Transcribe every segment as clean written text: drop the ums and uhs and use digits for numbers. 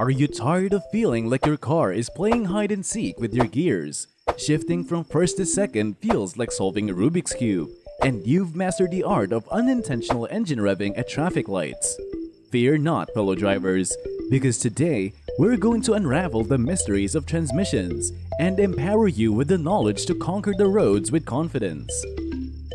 Are you tired of feeling like your car is playing hide and seek with your gears? Shifting from first to second feels like solving a Rubik's Cube, and you've mastered the art of unintentional engine revving at traffic lights. Fear not, fellow drivers, because today we're going to unravel the mysteries of transmissions and empower you with the knowledge to conquer the roads with confidence.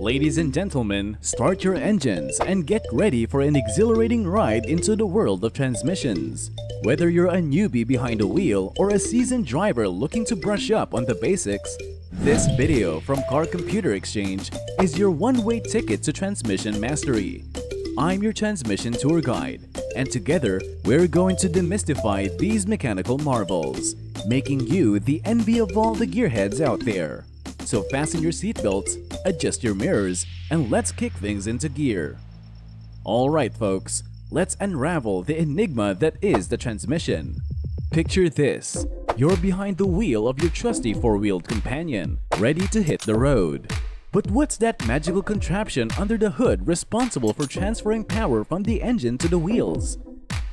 Ladies and gentlemen, start your engines and get ready for an exhilarating ride into the world of transmissions. Whether you're a newbie behind the wheel or a seasoned driver looking to brush up on the basics, this video from Car Computer Exchange is your one-way ticket to transmission mastery. I'm your transmission tour guide, and together we're going to demystify these mechanical marvels, making you the envy of all the gearheads out there. So fasten your seatbelts, adjust your mirrors, and let's kick things into gear. Alright folks, let's unravel the enigma that is the transmission. Picture this, you're behind the wheel of your trusty four-wheeled companion, ready to hit the road. But what's that magical contraption under the hood responsible for transferring power from the engine to the wheels?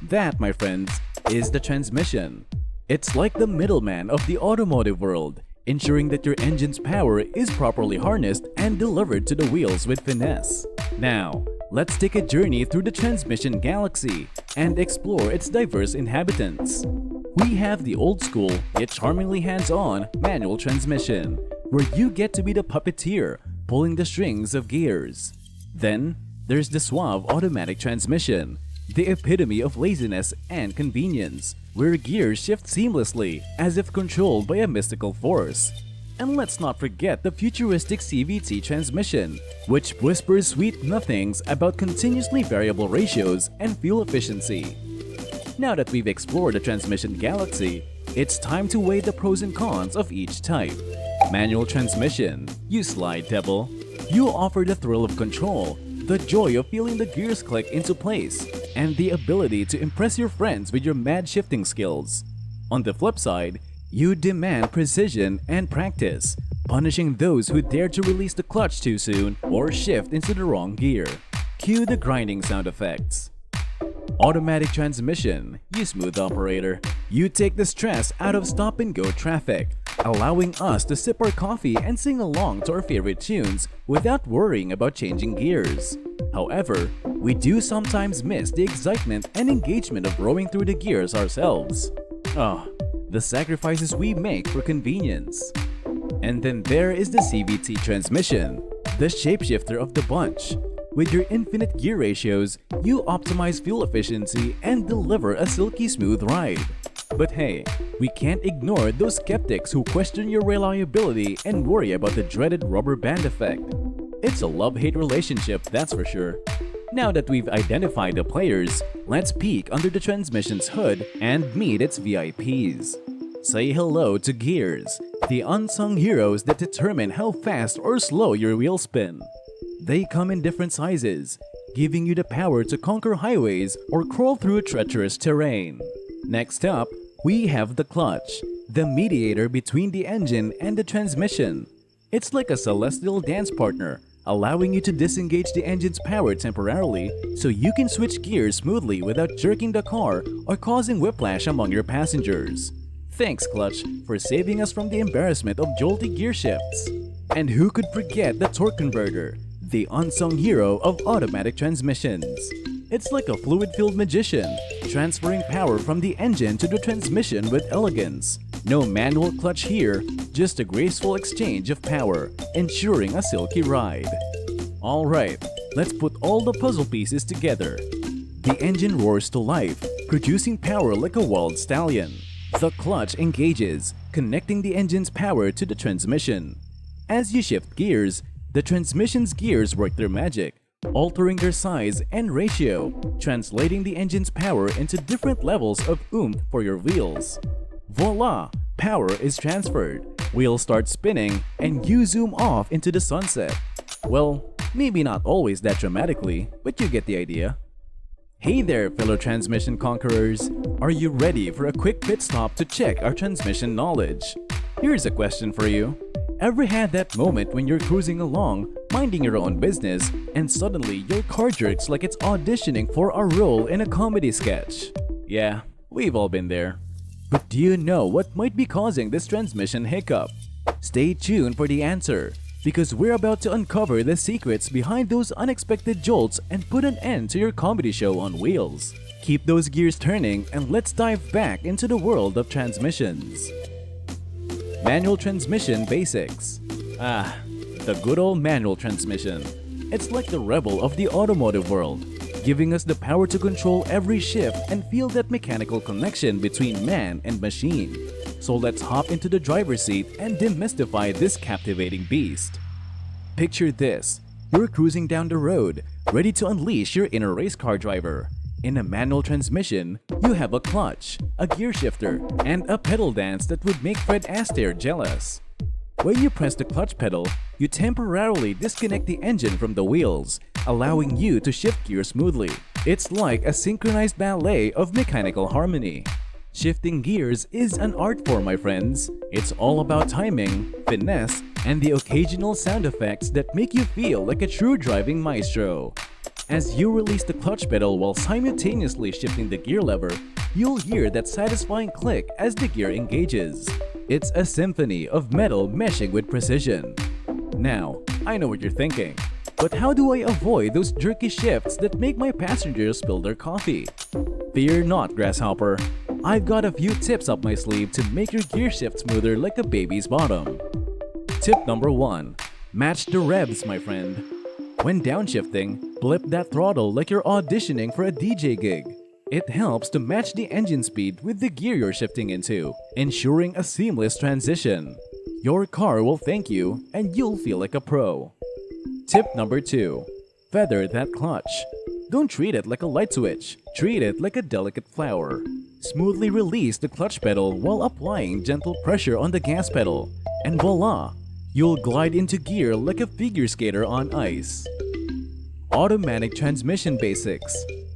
That, my friends, is the transmission. It's like the middleman of the automotive world, ensuring that your engine's power is properly harnessed and delivered to the wheels with finesse. Now, let's take a journey through the transmission galaxy and explore its diverse inhabitants. We have the old school yet charmingly hands-on manual transmission, where you get to be the puppeteer pulling the strings of gears. Then, there's the suave automatic transmission, the epitome of laziness and convenience, where gears shift seamlessly as if controlled by a mystical force. And let's not forget the futuristic CVT transmission, which whispers sweet nothings about continuously variable ratios and fuel efficiency. Now that we've explored the transmission galaxy, it's time to weigh the pros and cons of each type. Manual transmission, you slide devil. You offer the thrill of control, the joy of feeling the gears click into place, and the ability to impress your friends with your mad shifting skills. On the flip side, you demand precision and practice, punishing those who dare to release the clutch too soon or shift into the wrong gear. Cue the grinding sound effects. Automatic transmission, you smooth operator. You take the stress out of stop-and-go traffic, allowing us to sip our coffee and sing along to our favorite tunes without worrying about changing gears. However, we do sometimes miss the excitement and engagement of rowing through the gears ourselves. The sacrifices we make for convenience. And then there is the CVT transmission, the shapeshifter of the bunch. With your infinite gear ratios, you optimize fuel efficiency and deliver a silky smooth ride. But hey, we can't ignore those skeptics who question your reliability and worry about the dreaded rubber band effect. It's a love-hate relationship, that's for sure. Now that we've identified the players, let's peek under the transmission's hood and meet its VIPs. Say hello to gears, the unsung heroes that determine how fast or slow your wheels spin. They come in different sizes, giving you the power to conquer highways or crawl through treacherous terrain. Next up, we have the clutch, the mediator between the engine and the transmission. It's like a celestial dance partner, allowing you to disengage the engine's power temporarily so you can switch gears smoothly without jerking the car or causing whiplash among your passengers. Thanks, clutch, for saving us from the embarrassment of jolty gear shifts. And who could forget the torque converter, the unsung hero of automatic transmissions. It's like a fluid-filled magician, transferring power from the engine to the transmission with elegance. No manual clutch here, just a graceful exchange of power, ensuring a silky ride. Alright, let's put all the puzzle pieces together. The engine roars to life, producing power like a wild stallion. The clutch engages, connecting the engine's power to the transmission. As you shift gears, the transmission's gears work their magic, altering their size and ratio, translating the engine's power into different levels of oomph for your wheels. Voila! Power is transferred, wheels start spinning, and you zoom off into the sunset. Well, maybe not always that dramatically, but you get the idea. Hey there, fellow transmission conquerors! Are you ready for a quick pit stop to check our transmission knowledge? Here's a question for you. Ever had that moment when you're cruising along, minding your own business, and suddenly your car jerks like it's auditioning for a role in a comedy sketch? Yeah, We've all been there. But do you know what might be causing this transmission hiccup? Stay tuned for the answer, because we're about to uncover the secrets behind those unexpected jolts and put an end to your comedy show on wheels. Keep those gears turning and let's dive back into the world of transmissions. Manual transmission basics. The good old manual transmission. It's like the rebel of the automotive world, giving us the power to control every shift and feel that mechanical connection between man and machine. So let's hop into the driver's seat and demystify this captivating beast. Picture this. You're cruising down the road, ready to unleash your inner race car driver. In a manual transmission, you have a clutch, a gear shifter, and a pedal dance that would make Fred Astaire jealous. When you press the clutch pedal, you temporarily disconnect the engine from the wheels, allowing you to shift gears smoothly. It's like a synchronized ballet of mechanical harmony. Shifting gears is an art form, my friends. It's all about timing, finesse, and the occasional sound effects that make you feel like a true driving maestro. As you release the clutch pedal while simultaneously shifting the gear lever, you'll hear that satisfying click as the gear engages. It's a symphony of metal meshing with precision. Now, I know what you're thinking, but how do I avoid those jerky shifts that make my passengers spill their coffee? Fear not, Grasshopper. I've got a few tips up my sleeve to make your gear shift smoother like a baby's bottom. Tip number 1. Match the revs, my friend. When downshifting, blip that throttle like you're auditioning for a DJ gig. It helps to match the engine speed with the gear you're shifting into, ensuring a seamless transition. Your car will thank you and you'll feel like a pro. Tip number 2. Feather that clutch. Don't treat it like a light switch, treat it like a delicate flower. Smoothly release the clutch pedal while applying gentle pressure on the gas pedal, and voila! You'll glide into gear like a figure skater on ice. Automatic transmission basics.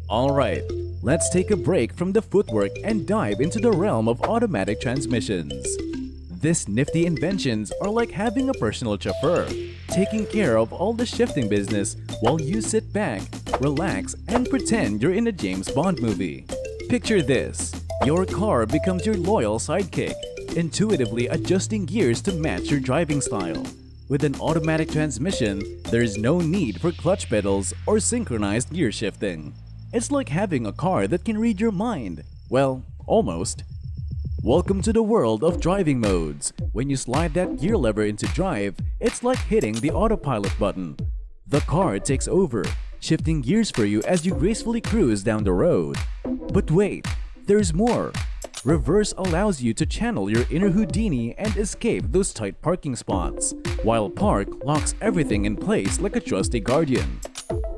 Alright, let's take a break from the footwork and dive into the realm of automatic transmissions. These nifty inventions are like having a personal chauffeur, taking care of all the shifting business while you sit back, relax, and pretend you're in a James Bond movie. Picture this. Your car becomes your loyal sidekick, intuitively adjusting gears to match your driving style. With an automatic transmission, there is no need for clutch pedals or synchronized gear shifting. It's like having a car that can read your mind. Well, almost. Welcome to the world of driving modes. When you slide that gear lever into drive, it's like hitting the autopilot button. The car takes over, shifting gears for you as you gracefully cruise down the road. But wait, there's more. Reverse allows you to channel your inner Houdini and escape those tight parking spots, while park locks everything in place like a trusty guardian.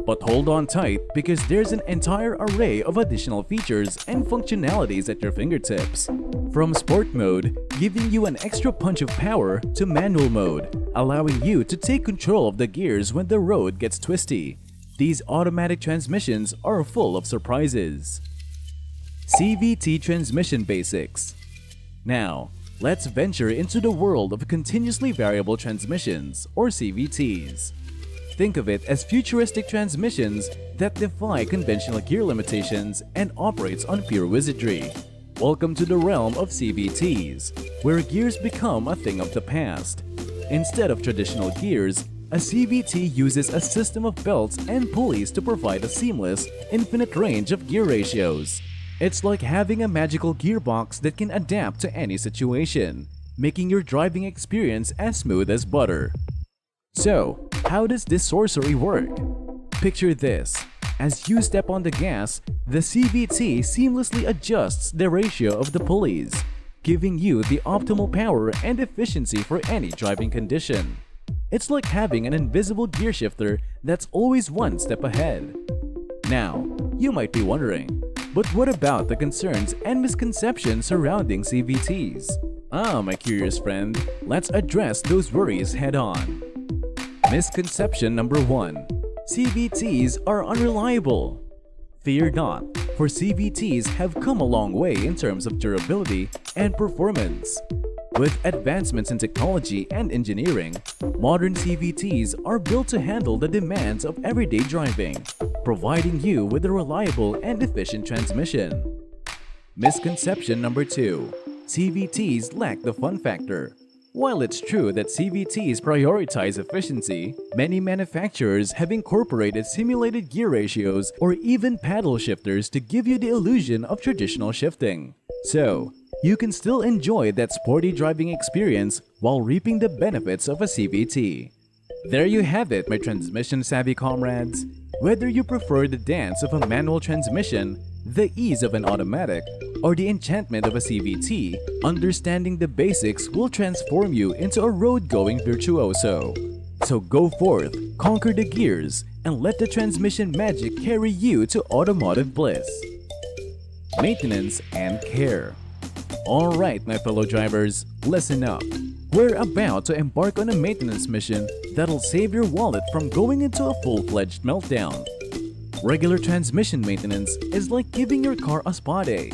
But hold on tight because there's an entire array of additional features and functionalities at your fingertips. From sport mode, giving you an extra punch of power, to manual mode, allowing you to take control of the gears when the road gets twisty. These automatic transmissions are full of surprises. CVT transmission basics. Now, let's venture into the world of continuously variable transmissions, or CVTs. Think of it as futuristic transmissions that defy conventional gear limitations and operates on pure wizardry. Welcome to the realm of CVTs, where gears become a thing of the past. Instead of traditional gears, a CVT uses a system of belts and pulleys to provide a seamless, infinite range of gear ratios. It's like having a magical gearbox that can adapt to any situation, making your driving experience as smooth as butter. So, how does this sorcery work? Picture this. As you step on the gas, the CVT seamlessly adjusts the ratio of the pulleys, giving you the optimal power and efficiency for any driving condition. It's like having an invisible gear shifter that's always one step ahead. Now, you might be wondering, but what about the concerns and misconceptions surrounding CVTs? My curious friend, let's address those worries head-on. Misconception number 1. CVTs are unreliable. Fear not, for CVTs have come a long way in terms of durability and performance. With advancements in technology and engineering, modern CVTs are built to handle the demands of everyday driving, providing you with a reliable and efficient transmission. Misconception number 2. CVTs lack the fun factor. While it's true that CVTs prioritize efficiency, many manufacturers have incorporated simulated gear ratios or even paddle shifters to give you the illusion of traditional shifting. So, you can still enjoy that sporty driving experience while reaping the benefits of a CVT. There you have it, my transmission-savvy comrades. Whether you prefer the dance of a manual transmission, the ease of an automatic, or the enchantment of a CVT, understanding the basics will transform you into a road-going virtuoso. So go forth, conquer the gears, and let the transmission magic carry you to automotive bliss. Maintenance and care. Alright, my fellow drivers, listen up. We're about to embark on a maintenance mission that'll save your wallet from going into a full-fledged meltdown. Regular transmission maintenance is like giving your car a spa day.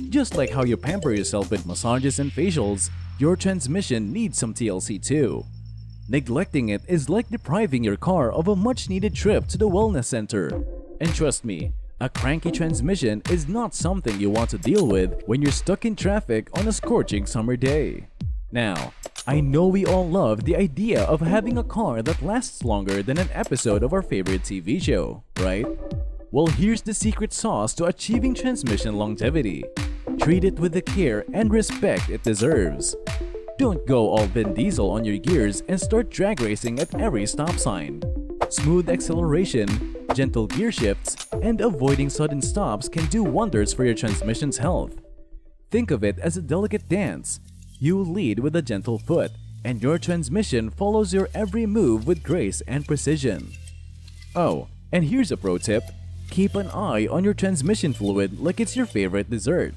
Just like how you pamper yourself with massages and facials, your transmission needs some TLC too. Neglecting it is like depriving your car of a much-needed trip to the wellness center. And trust me, a cranky transmission is not something you want to deal with when you're stuck in traffic on a scorching summer day. Now, I know we all love the idea of having a car that lasts longer than an episode of our favorite TV show, right? Well, here's the secret sauce to achieving transmission longevity. Treat it with the care and respect it deserves. Don't go all Vin Diesel on your gears and start drag racing at every stop sign. Smooth acceleration, gentle gear shifts, and avoiding sudden stops can do wonders for your transmission's health. Think of it as a delicate dance. You lead with a gentle foot, and your transmission follows your every move with grace and precision. Oh, and here's a pro tip. Keep an eye on your transmission fluid like it's your favorite dessert.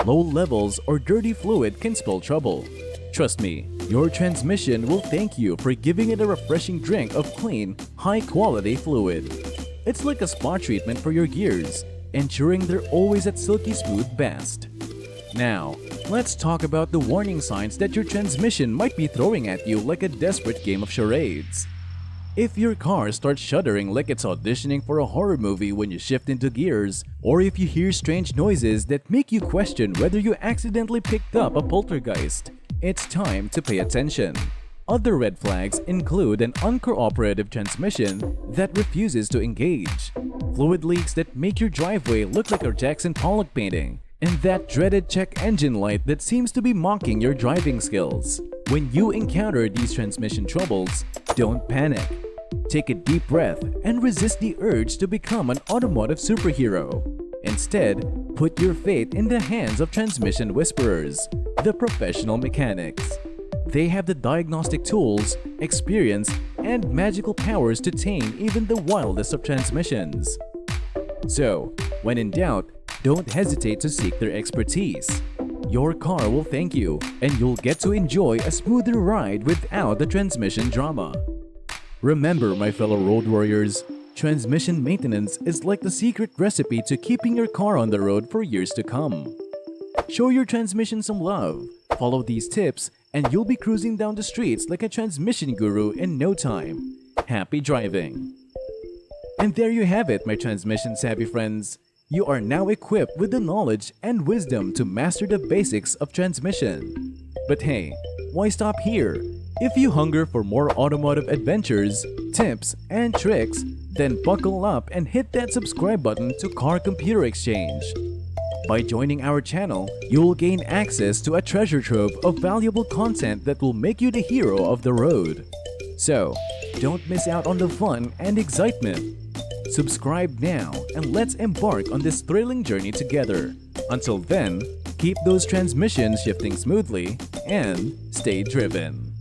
Low levels or dirty fluid can spell trouble. Trust me, your transmission will thank you for giving it a refreshing drink of clean, high-quality fluid. It's like a spa treatment for your gears, ensuring they're always at silky smooth best. Now, let's talk about the warning signs that your transmission might be throwing at you like a desperate game of charades. If your car starts shuddering like it's auditioning for a horror movie when you shift into gears, or if you hear strange noises that make you question whether you accidentally picked up a poltergeist, it's time to pay attention. Other red flags include an uncooperative transmission that refuses to engage, fluid leaks that make your driveway look like a Jackson Pollock painting, and that dreaded check engine light that seems to be mocking your driving skills. When you encounter these transmission troubles, don't panic. Take a deep breath and resist the urge to become an automotive superhero. Instead, put your faith in the hands of transmission whisperers, the professional mechanics. They have the diagnostic tools, experience, and magical powers to tame even the wildest of transmissions. So, when in doubt, don't hesitate to seek their expertise. Your car will thank you, and you'll get to enjoy a smoother ride without the transmission drama. Remember, my fellow road warriors, transmission maintenance is like the secret recipe to keeping your car on the road for years to come. Show your transmission some love, follow these tips, and you'll be cruising down the streets like a transmission guru in no time. Happy driving! And there you have it, my transmission-savvy friends. You are now equipped with the knowledge and wisdom to master the basics of transmission. But hey, why stop here? If you hunger for more automotive adventures, tips, and tricks, then buckle up and hit that subscribe button to Car Computer Exchange. By joining our channel, you will gain access to a treasure trove of valuable content that will make you the hero of the road. So, don't miss out on the fun and excitement. Subscribe now and let's embark on this thrilling journey together. Until then, keep those transmissions shifting smoothly and stay driven.